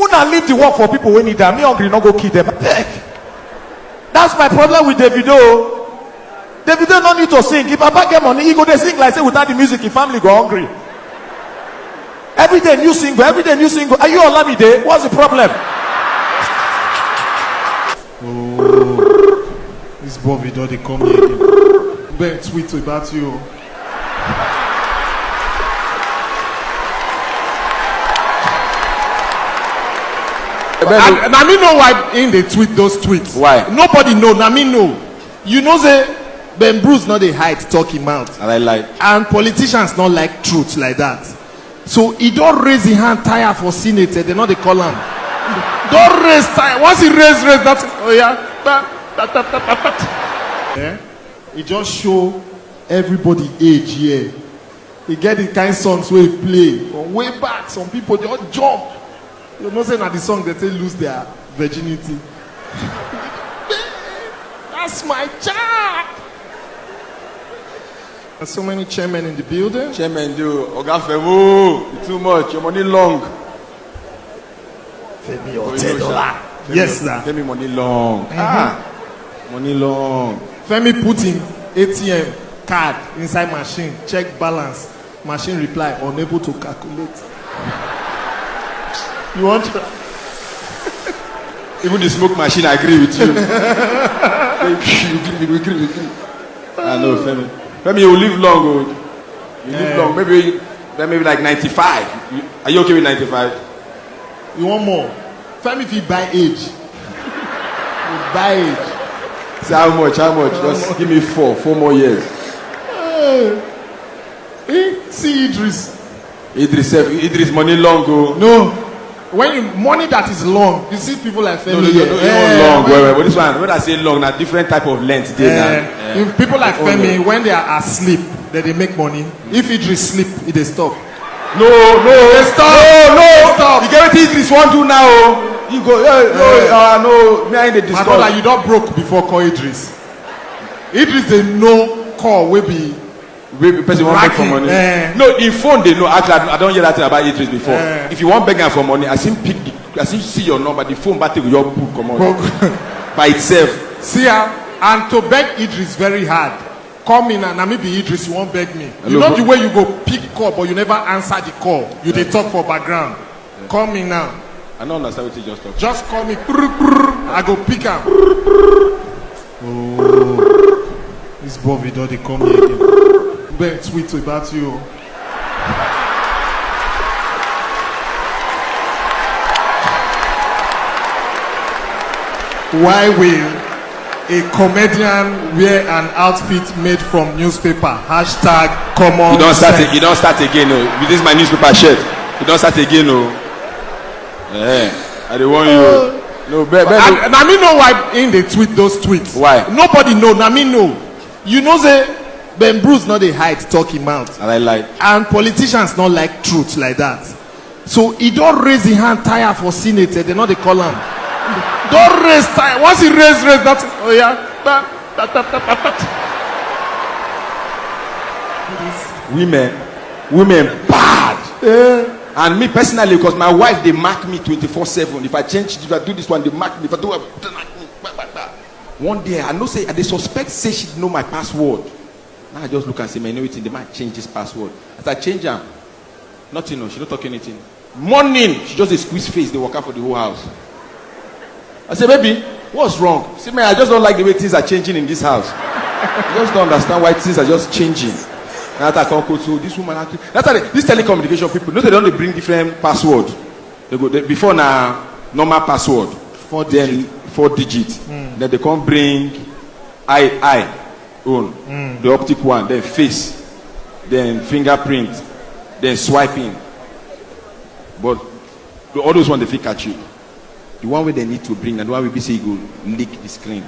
Una leave the work for people when need them. Me hungry, not go kill them. That's my problem with Davido. Davido no need to sing. If Papa get money, he go they sing like say without the music, his family go hungry. Every day new single, every day new single. Are you on Olamide? What's the problem? Oh, this Davido they come here again. Ben tweet about you. And I mean know why in they tweet those tweets. Why? Nobody know. I mean know. You know say Ben Bruce not they hide talking mouth. And I like. And politicians not like truth like that. So he don't raise his hand tire for senator. They know they call him. Don't raise tire. Once he raise, that's oh yeah. Yeah. He just show everybody age here. He get the kind songs where he play from way back. Some people just jump. You know saying that the song that they lose their virginity. That's my job. There's so many chairmen in the building. Chairman do. Oga Femo, too much. Your money long. Femi or $10. Yes, sir. Femi money long. Money long. Femi put in ATM card inside machine, check balance. Machine reply, unable to calculate. You want to? Even the smoke machine, I agree with you. You agree. I know, Femi. Femi, you will live long, oh. You live long. Maybe like 95. Are you okay with 95? You want more? Femi, if you buy age. You buy age. Say how much? Just give me 4 more years. See Idris. Idris money long, oh. No. When you money that is long, you see people like Femi. No, long. But this one, when I say long, na different type of length. People like Femi, when they are asleep, they make money. If Idris sleep, they stop. No, Stop. You get what Idris want to now. Oh. You go, no. Me I ain't my brother, you don't broke before call Idris. Idris they know call will be. Person want beg for money. No, in phone they know. Actually, I don't hear that thing about Idris before. If you want beg for money, I see your number. The phone battery with your book come on by itself. See and to beg Idris very hard. Come in and maybe Idris you won't beg me. Hello, you know the way you go pick call, but you never answer the call. You they talk for background. Call me now. I don't understand what you just talk. Just call me. I go pick him. Oh, this Davido they come here again. Ben tweet about you. Why will a comedian wear an outfit made from newspaper? Hashtag common You don't start sense. again, no. This is my newspaper shirt. You don't start again, no. I don't want you. No, and I mean know why in they tweet those tweets. Why? Nobody know. I mean know. You know say Ben Bruce not they hide talking mouth. And I like. And politicians not like truth like that. So he don't raise his hand tire for senator. They know they call him. Don't raise tire. Once he raise, that's oh yeah. Women bad. And me personally, because my wife they mark me 24/7. If I do this one, they mark me. If I do one day I know say they suspect say she know my password. Now I just look and say, man, anything they might change this password. As I change them, nothing, no, she don't talk anything. Morning, she just a squeeze face, they walk out for the whole house. I say, baby, what's wrong? See, man, I just don't like the way things are changing in this house. I just don't understand why things are just changing. Now that I can't go to this woman. That's why these telecommunication people, no, they don't bring different password. Before now, normal password. 4 digits. Then they can't bring I own the optic one, then face, then fingerprint, then swiping. But all those ones they fit catch you. The one where they need to bring and the one will be say you go lick the screen.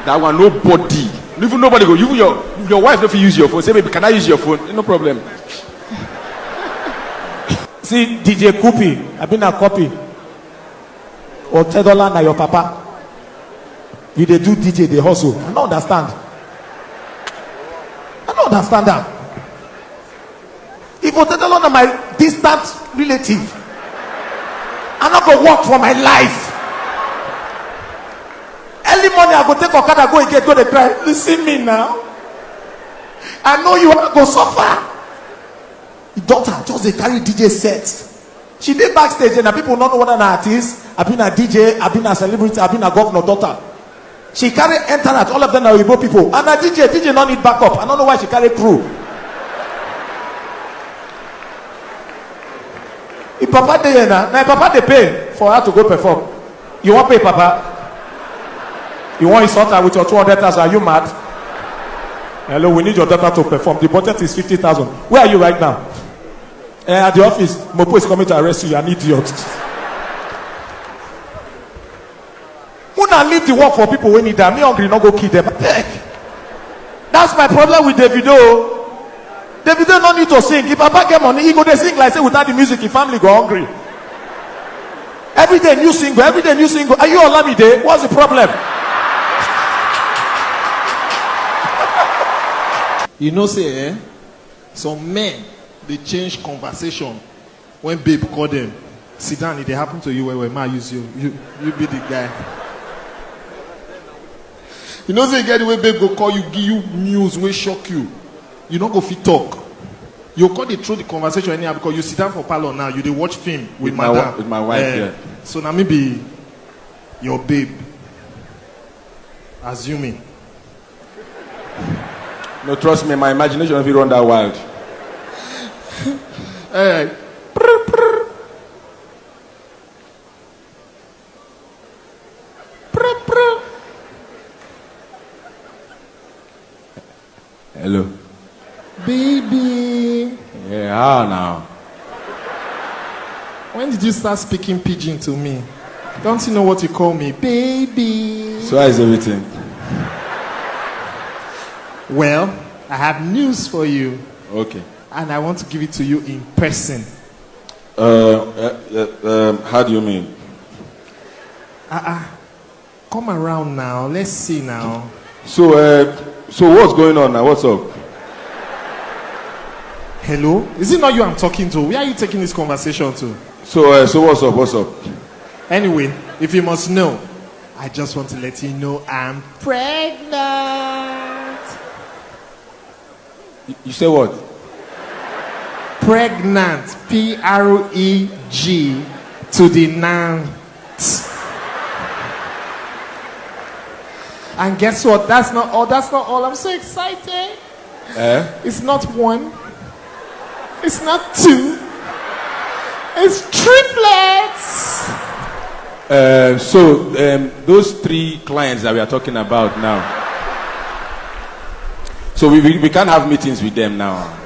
That one nobody, even nobody go. Even your wife don't use your phone. Say, baby, can I use your phone? No problem. See DJ Kupi, I've been a copy. Or $10 na your papa. You they do DJ, they hustle. I don't understand. That. If $10 na my distant relative, I'm not gonna work for my life. Early morning, I go take Okada, go again, go to cry. Listen me now. I know you are going to suffer. The daughter just they carry DJ sets. She did backstage and the people not know what an artist. I've been a DJ, I've been a celebrity, I've been a governor daughter. She carry internet, all of them are Igbo people. And a DJ not need backup. I don't know why she carry crew. If Papa dey now Papa they pay for her to go perform. You want pay Papa? You want insult her with your 200,000? Are you mad? Hello, we need your daughter to perform. The budget is 50,000. Where are you right now? At the office. Mopo is coming to arrest you. You're an idiot. Who not leave the work for people when need them? Me hungry, not go kill them. That's my problem with Davido. Davido no need to sing. If Papa get money, he go they sing like say without the music, his family go hungry. Every day new single, every day new single. Are you Olamide? What's the problem? You know, say, some men, they change conversation when babe call them. Sit down, if they happen to you, where ma use you be the guy. You know, say, you get the way babe go call you, give you news, will shock you. You don't go fit talk. You call they throw the conversation anyhow because you sit down for parlor now, you they watch film with my wife, yeah. So now maybe your babe, assuming. No, trust me, my imagination will be run that wild. Hello. Baby. Yeah, how now? When did you start speaking pidgin to me? Don't you know what you call me? Baby. So how is everything? Well, I have news for you. Okay. And I want to give it to you in person. How do you mean? Come around now. Let's see now. So what's going on now? What's up? Hello? Is it not you I'm talking to? Where are you taking this conversation to? So what's up? What's up? Anyway, if you must know, I just want to let you know I'm pregnant. You say what? Pregnant. P-R-E-G to the nant. And guess what? That's not all. I'm so excited. It's not one. It's not two. It's triplets. Those 3 clients that we are talking about now. So we can't have meetings with them now.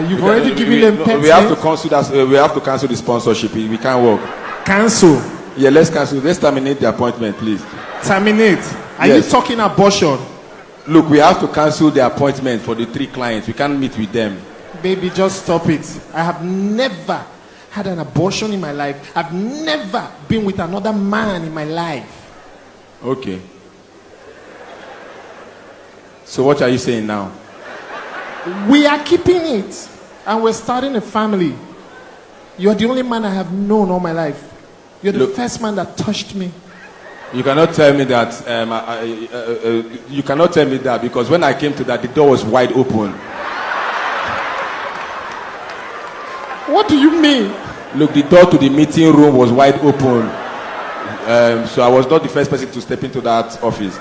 You've already given them pets. We have to cancel that. We have to cancel the sponsorship. We can't work. Cancel. Yeah, let's cancel. Let's terminate the appointment, please. Terminate. Are you talking abortion? Look, we have to cancel the appointment for the 3 clients. We can't meet with them. Baby, just stop it. I have never had an abortion in my life. I've never been with another man in my life. Okay. So what are you saying now? We are keeping it. And we're starting a family. You're the only man I have known all my life. You're the first man that touched me. You cannot tell me that. You cannot tell me that because when I came to that, the door was wide open. What do you mean? Look, the door to the meeting room was wide open. So I was not the first person to step into that office.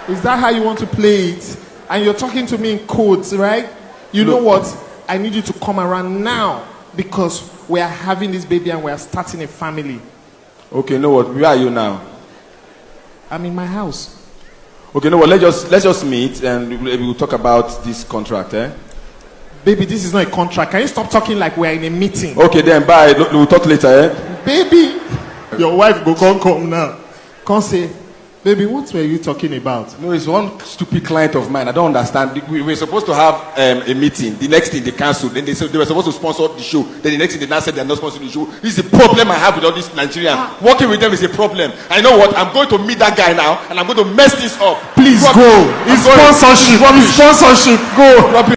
Is that how you want to play it? And you're talking to me in codes, right? You know what? I need you to come around now because we are having this baby and we are starting a family. Okay, know what? Where are you now? I'm in my house. Okay, know what? Let's just meet and we'll talk about this contract, eh? Baby, this is not a contract. Can you stop talking like we're in a meeting? Okay, then bye. We'll talk later, eh? Baby, your wife go come now. Come say, baby, what were you talking about? No, it's one stupid client of mine. I don't understand. We were supposed to have a meeting. The next thing they canceled. Then they said they were supposed to sponsor the show. Then the next thing they now said they're not sponsoring the show. This is the problem I have with all these Nigerians. Working with them is a problem. I know what? I'm going to meet that guy now and I'm going to mess this up. Please go. It's sponsorship. It's sponsorship. Go. Rubbish.